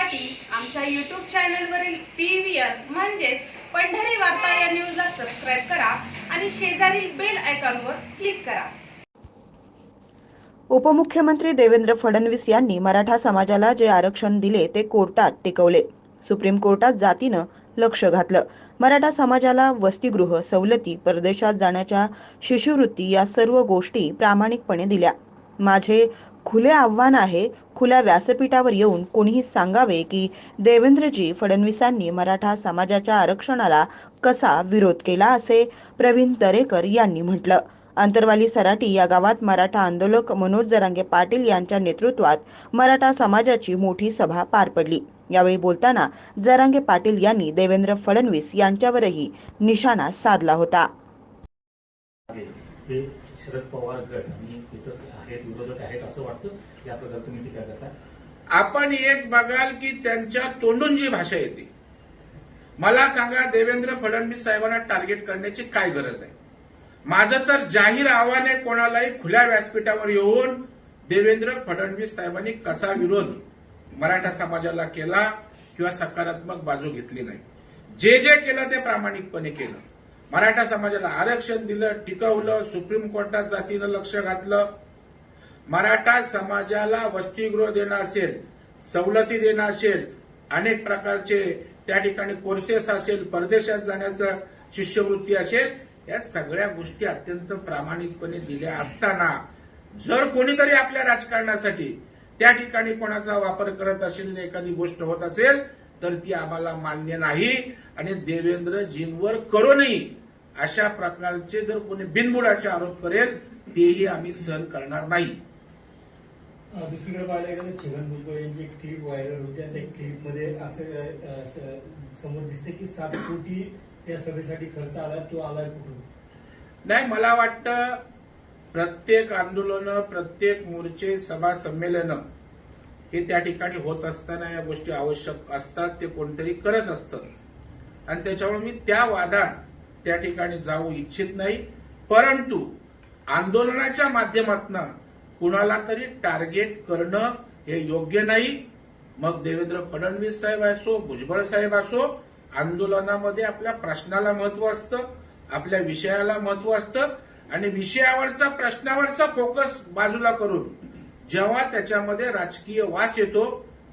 पाहण्यासाठी आमच्या YouTube चॅनलवरील PVR म्हणजेच पंढरी वार्ता या न्यूजला सबस्क्राइब करा आणि शेजारील बेल आयकॉनवर क्लिक करा। उपमुख्यमंत्री देवेंद्र फडणवीस यांनी मराठा समाजाला जे आरक्षण दिले ते कोर्टात टिकवले। सुप्रीम कोर्टात जातीनं लक्ष घातलं। मराठा समाजाला वसतिगृह सवलती, परदेशात जाण्याच्या शिष्यवृत्ती या सर्व गोष्टी प्रामाणिकपणे दिल्या। माझे खुले आव्हान आहे, खुल्या व्यासपीठावर येऊन कोणीही सांगावे की देवेंद्रजी फडणवीसांनी मराठा समाजाच्या आरक्षणाला कसा विरोध केला, असे प्रवीण दरेकर यांनी म्हटलं। अंतरवाली सराटी या गावात मराठा आंदोलक मनोज जरांगे पाटील यांच्या नेतृत्वात मराठा समाजाची मोठी सभा पार पडली। यावेळी बोलताना जरांगे पाटील यांनी देवेंद्र फडणवीस यांच्यावरही निशाणा साधला होता। शरद पवार गट आणि इतर आहेत, विरोधक आहेत असं वाटतं, या प्रकारे तुम्ही टीका करता। आपण एक बघाल की त्यांच्या तोंडून जी भाषा येते, मला सांगा देवेंद्र फडणवीस साहेबांना टार्गेट करण्याची काय गरज आहे? माझं तर जाहीर आव्हान आहे कोणालाही खुल्या व्यासपीठावर येऊन देवेंद्र फडणवीस साहेबांनी कसा विरोध मराठा समाजाला केला किंवा सकारात्मक बाजू घेतली नाही। जे केलं ते प्रामाणिकपणे केलं। मराठा समाजाला आरक्षण दिलं, टिकवलं, सुप्रीम कोर्टात जातीनं लक्ष घातलं। मराठा समाजाला वसतिगृह देणं असेल, सवलती देणं असेल, अनेक प्रकारचे त्या ठिकाणी कोर्सेस असेल, परदेशात जाण्याचं शिष्यवृत्ती असेल, या सगळ्या गोष्टी अत्यंत प्रामाणिकपणे दिल्या असताना जर कोणीतरी आपल्या राजकारणासाठी त्या ठिकाणी कोणाचा वापर करत असेल, एखादी गोष्ट होत असेल, तर ती आम्हाला मान्य नाही आणि देवेंद्रजींवर करूनही अशा प्रकारचे जर कोणी बिनबुडाचे आरोप करेल तेही आम्ही सहन करणार नाही। दुसरीकडे पाहायला गेलं छगन भुजबळ यांची एक क्लिप व्हायरल होती आणि त्या क्लिपमध्ये असं समोर दिसते की 7 कोटी या सभेसाठी खर्च आला, तो आलाय कुठून? नाही, मला वाटतं प्रत्येक आंदोलन, प्रत्येक मोर्चे, सभा, संमेलन हे त्या ठिकाणी होत असताना या गोष्टी आवश्यक असतात, ते कोणतरी करत असतं आणि त्याच्यामुळे मी त्या वादात त्या ठिकाणी जाऊ इच्छित नाही। परंतु आंदोलनाच्या माध्यमातून कुणाला तरी टार्गेट करणं हे योग्य नाही। मग देवेंद्र फडणवीस साहेब असो, भुजबळ साहेब असो, आंदोलनामध्ये आपल्या प्रश्नाला महत्व असतं, आपल्या विषयाला महत्व असतं आणि विषयावरचा, प्रश्नावरचा फोकस बाजूला करून जेव्हा त्याच्यामध्ये राजकीय वास येतो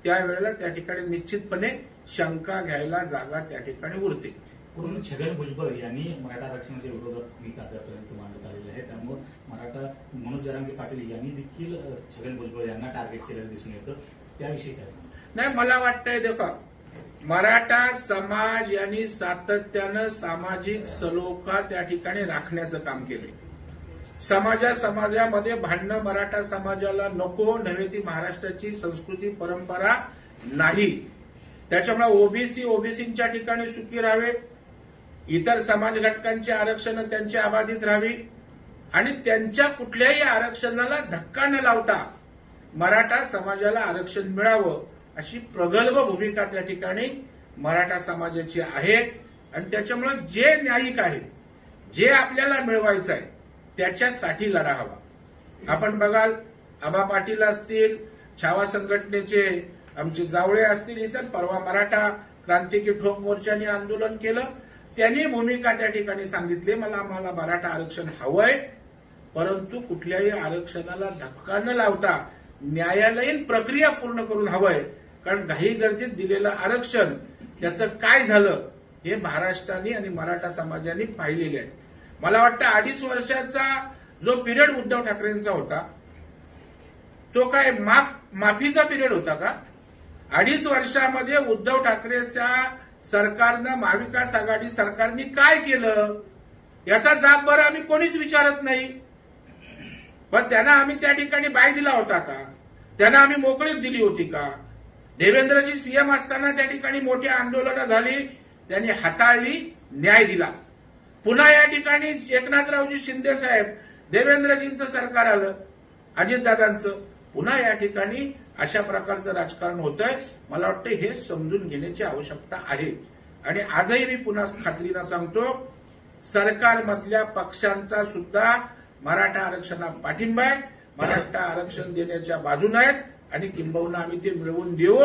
त्यावेळेला त्या ठिकाणी निश्चितपणे शंका घ्यायला जागा त्या ठिकाणी उरते। म्हणून छगन भुजबळ यांनी मराठा आरक्षणाच्या विरोधात भूमिका आतापर्यंत मांडत आलेली आहे, त्यामुळे मराठा मनोज जरांगे पाटील यांनी देखील छगन भुजबळ यांना टार्गेट केलेलं दिसून येतं, त्याविषयी काय सांगा? नाही, मला वाटतंय देखा मराठा समाज यांनी सातत्यानं सामाजिक सलोखा त्या ठिकाणी राखण्याचं काम केले। समाजामध्ये भांडणं मराठा समाजाला नको, नव्हे ती महाराष्ट्राची संस्कृती परंपरा नाही। त्याच्यामुळे ओबीसीच्या ठिकाणी सुखी राहावे, इतर समाज घटकांची आरक्षण त्यांची अबाधित राहावी आणि त्यांच्या कुठल्याही आरक्षणाला धक्का न लावता मराठा समाजाला आरक्षण मिळावं अशी प्रगल्भ भूमिका त्या ठिकाणी मराठा समाजाची आहे आणि त्याच्यामुळे जे न्यायिक आहे, जे आपल्याला मिळवायचं आहे त्याच्यासाठी लढा हवा। आपण बघाल आबा पाटील असतील, छावा संघटनेचे आमचे जावळे असतील, इतर परवा मराठा क्रांतिकी ठोक मोर्चाने आंदोलन केलं, त्यांनी भूमिका त्या ठिकाणी सांगितली, आम्हाला मराठा आरक्षण हवंय, परंतु कुठल्याही आरक्षणाला धक्का न लावता न्यायालयीन प्रक्रिया पूर्ण करून हवंय। कारण घाई गर्दीत दिलेलं आरक्षण त्याचं काय झालं हे महाराष्ट्राने आणि मराठा समाजाने पाहिलेले आहे। मला वाटतं 2.5 वर्षाचा जो पिरियड उद्धव ठाकरेंचा होता तो काय माफीचा पिरियड होता का? 2.5 वर्षामध्ये उद्धव ठाकरेच्या सरकारनं, महाविकास आघाडी सरकारने काय केलं याचा जाब बरं आम्ही कोणीच विचारत नाही। पण त्यांना आम्ही त्या ठिकाणी बाय दिला होता का? त्यांना आम्ही मोकळीक दिली होती का? देवेंद्रजी सीएम असताना त्या ठिकाणी मोठी आंदोलनं झाली, त्यांनी हाताळली, न्याय दिला। पुन्हा या ठिकाणी एकनाथरावजी शिंदे साहेब, देवेंद्रजींचं सरकार आलं, अजितदादांचं, पुन्हा या ठिकाणी अशा प्रकारचं राजकारण होतंय। मला वाटतं हे समजून घेण्याची आवश्यकता आहे आणि आजही मी पुन्हा खात्रीनं सांगतो, सरकारमधल्या पक्षांचा सुद्धा मराठा आरक्षणाला पाठिंबा आहे, मराठा आरक्षण देण्याच्या बाजूने आहेत आणि किंबहुना आम्ही ते मिळवून देऊ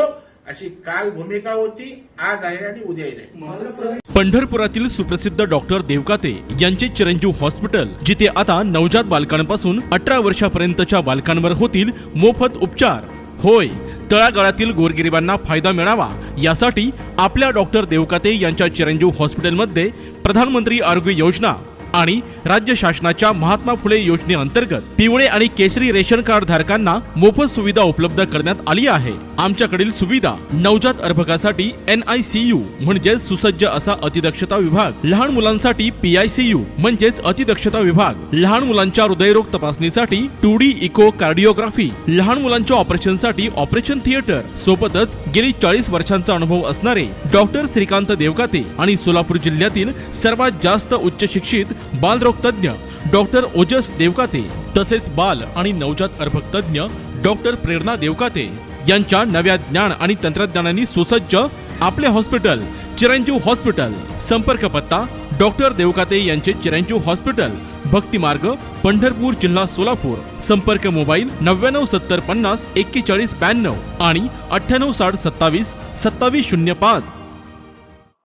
अशी काल भूमिका होती, आज आहे आणि उद्याही राहील. पंढरपुरातील सुप्रसिद्ध डॉक्टर देवकाते यांचे चिरंजीव हॉस्पिटल, जिथे आता नवजात बालकांपासून 18 वर्षापर्यंतच्या बालकांवर होतील मोफत उपचार. होय, तळागाळातील गोरगरिबांना फायदा मिळावा यासाठी आपल्या डॉक्टर देवकाते यांच्या चिरंजीव हॉस्पिटलमध्ये प्रधानमंत्री आरोग्य योजना आणि राज्य शासनाच्या महात्मा फुले योजनेअंतर्गत पिवळे आणि केसरी रेशन कार्ड धारकांना मोफत सुविधा उपलब्ध करण्यात आली आहे. आमच्याकडील सुविधा: नवजात अर्भकासाठी NICU म्हणजेच सुसज्ज असा अतिदक्षता विभाग, लहान मुलांसाठी PICU म्हणजेच अतिदक्षता विभाग, लहान मुलांच्या हृदयरोग तपासणीसाठी 2D इको कार्डिओग्राफी, लहान मुलांच्या ऑपरेशनसाठी ऑपरेशन थिएटर, सोबतच गेली 40 वर्षांचा अनुभव असणारे डॉक्टर श्रीकांत देवकाते आणि सोलापूर जिल्ह्यातील सर्वात जास्त उच्च शिक्षित बालरोग तज्ञ डॉक्टर ओजस देवकाते, तसेच बाल आणि नवजात अर्भक तज्ञ डॉक्टर प्रेरणा देवकाते यांच्या नव्या ज्ञान आणि तंत्रज्ञानाने सुसज्ज आपले हॉस्पिटल चिरंजीव हॉस्पिटल. संपर्क पत्ता: डॉक्टर देवकाते यांचे चिरंजीव हॉस्पिटल, भक्ती मार्ग, पंढरपूर, जिल्हा सोलापूर. संपर्क मोबाईल 9970504192 आणि 9860272705.